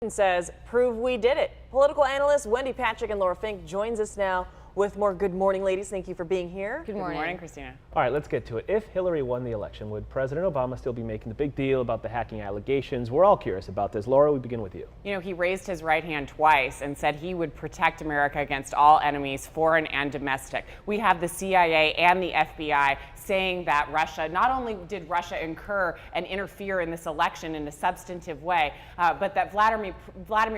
Says, prove we did it. Political analysts Wendy, Patrick, and Laura Fink joins us now with more. Good morning, ladies. Thank you for being here. Good morning, Christina. All right, let's get to it. If Hillary won the election, would President Obama still be making the big deal about the hacking allegations? We're all curious about this. Laura, we begin with you. You know, he raised his right hand twice and said he would protect America against all enemies, foreign and domestic. We have the CIA and the FBI saying that Russia, not only did Russia incur and interfere in this election in a substantive way, but that Vladimir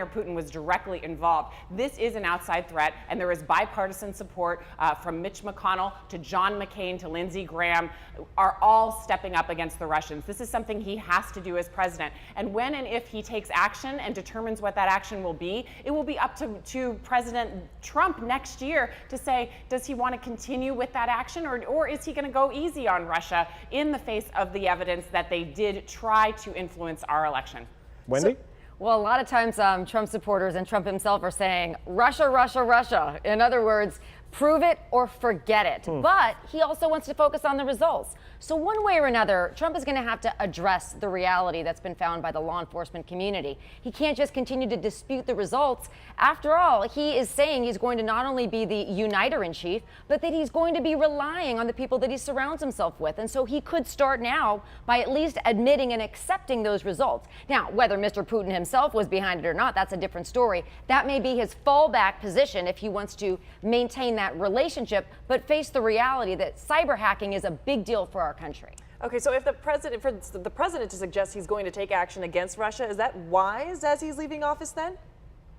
Putin was directly involved. This is an outside threat, and there is bipartisan support from Mitch McConnell to John McCain to Lindsey Graham, are all stepping up against the Russians. This is something he has to do as president. And when and if he takes action and determines what that action will be, it will be up to President Trump next year to say, does he want to continue with that action, or is he going to go easy on Russia in the face of the evidence that they did try to influence our election? Wendy? Well, a lot of times Trump supporters and Trump himself are saying, Russia, Russia, Russia. In other words, prove it or forget it. But he also wants to focus on the results. So one way or another, Trump is going to have to address the reality that's been found by the law enforcement community. He can't just continue to dispute the results. After all, he is saying he's going to not only be the uniter in chief, but that he's going to be relying on the people that he surrounds himself with. And so he could start now by at least admitting and accepting those results. Now, whether Mr. Putin himself was behind it or not, that's a different story. That may be his fallback position if he wants to maintain that relationship, but face the reality that cyber hacking is a big deal for our country. Okay, so if the president to suggest he's going to take action against Russia, is that wise as he's leaving office then?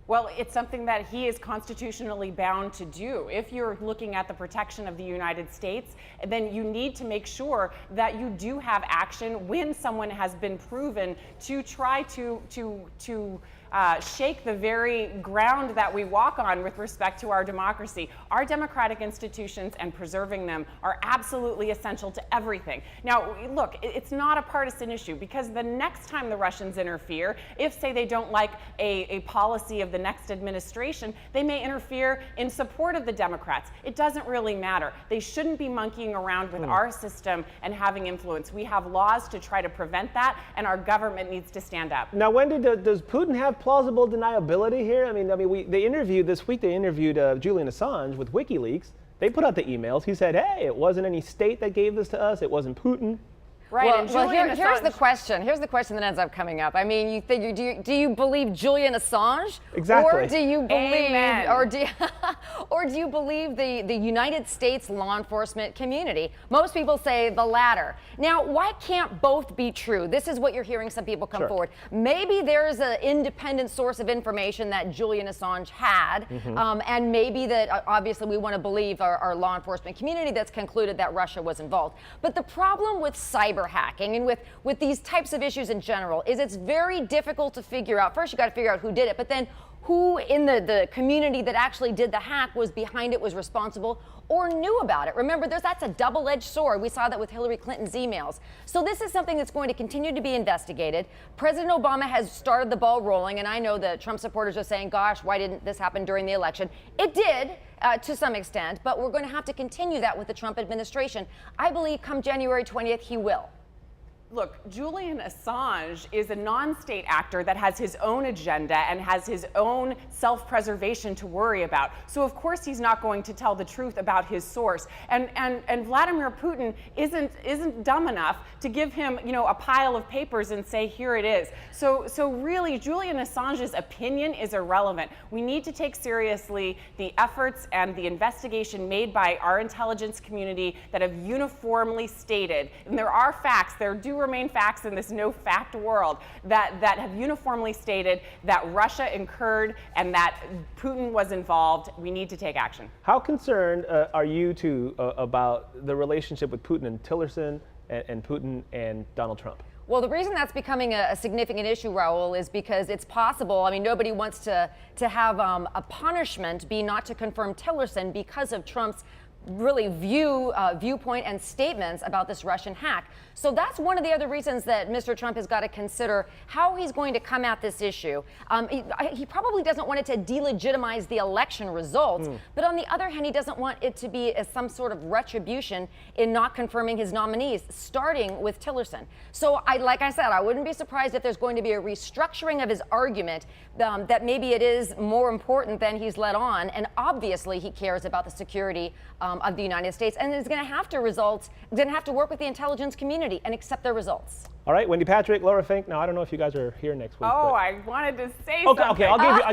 Well, it's something that he is constitutionally bound to do. If you're looking at the protection of the United States, then you need to make sure that you do have action when someone has been proven to try to shake the very ground that we walk on with respect to our democracy. Our democratic institutions and preserving them are absolutely essential to everything. Now, look, it's not a partisan issue, because the next time the Russians interfere, if, say, they don't like a policy of the next administration, they may interfere in support of the Democrats. It doesn't really matter. They shouldn't be monkeying around with our system and having influence. We have laws to try to prevent that, and our government needs to stand up. Now, Wendy, does Putin have plausible deniability here? I mean, they interviewed Julian Assange with WikiLeaks. They put out the emails. He said, hey, it wasn't any state that gave this to us. It wasn't Putin. Right. Well, here's the question. Here's the question that ends up coming up. I mean, you think do you believe Julian Assange? Exactly. Or do you believe, Amen. or do you believe the United States law enforcement community? Most people say the latter. Now, why can't both be true? This is what you're hearing some people come forward. Maybe there's an independent source of information that Julian Assange had, and maybe that obviously we want to believe our law enforcement community that's concluded that Russia was involved. But the problem with cyber hacking and with these types of issues in general is it's very difficult to figure out. First, you got to figure out who did it, but then who in the community that actually did the hack was behind it, was responsible, or knew about it. Remember, that's a double-edged sword. We saw that with Hillary Clinton's emails. So this is something that's going to continue to be investigated. President Obama has started the ball rolling, and I know the Trump supporters are saying, gosh, why didn't this happen during the election? It did. To some extent, but we're going to have to continue that with the Trump administration. I believe come January 20th, he will. Look, Julian Assange is a non-state actor that has his own agenda and has his own self-preservation to worry about. So of course he's not going to tell the truth about his source. And Vladimir Putin isn't dumb enough to give him, a pile of papers and say, here it is. So really, Julian Assange's opinion is irrelevant. We need to take seriously the efforts and the investigation made by our intelligence community that have uniformly stated, and there are facts, there do remain facts in this no-fact world, that have uniformly stated that Russia incurred and that Putin was involved. We need to take action. How concerned are you two about the relationship with Putin and Tillerson and Putin and Donald Trump? Well, the reason that's becoming a significant issue, Raul, is because it's possible. I mean, nobody wants to have a punishment be not to confirm Tillerson because of Trump's really viewpoint and statements about this Russian hack. So that's one of the other reasons that Mr. Trump has got to consider how he's going to come at this issue. He probably doesn't want it to delegitimize the election results, but on the other hand, he doesn't want it to be some sort of retribution in not confirming his nominees, starting with Tillerson. So like I said, I wouldn't be surprised if there's going to be a restructuring of his argument that maybe it is more important than he's let on, and obviously he cares about the security of the United States, and is going to have to work with the intelligence community and accept their results. All right, Wendy Patrick, Laura Fink. Now, I don't know if you guys are here next week. Oh, but... I wanted to say okay, something. Okay, I'll give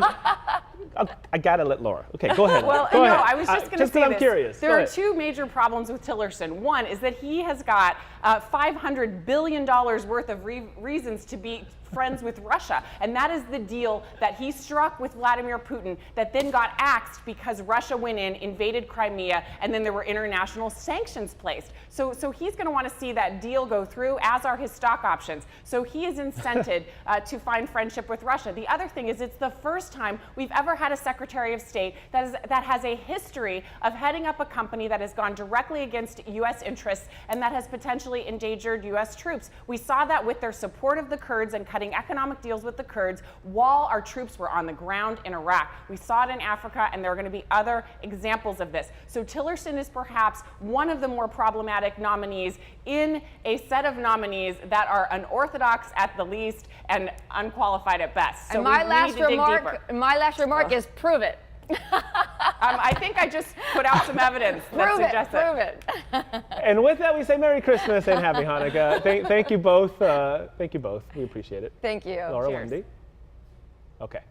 you. I gotta let Laura. Okay, go ahead. Well, go ahead. I was just going to say I'm this. curious. There are two major problems with Tillerson. One is that he has got $500 billion worth of reasons to be friends with Russia. And that is the deal that he struck with Vladimir Putin that then got axed because Russia went in, invaded Crimea, and then there were international sanctions placed. So he's going to want to see that deal go through, as are his stock options. So he is incented to find friendship with Russia. The other thing is it's the first time we've ever had a Secretary of State that has a history of heading up a company that has gone directly against U.S. interests and that has potentially endangered U.S. troops. We saw that with their support of the Kurds and cutting economic deals with the Kurds while our troops were on the ground in Iraq. We saw it in Africa, and there are going to be other examples of this. So Tillerson is perhaps one of the more problematic nominees in a set of nominees that are unorthodox at the least and unqualified at best. So and my last remark Oh. is prove it. I think I just put out some evidence that suggests it. Prove it. And with that, we say Merry Christmas and Happy Hanukkah. Thank you both. Thank you both. We appreciate it. Thank you. Laura, Cheers. Wendy. Okay.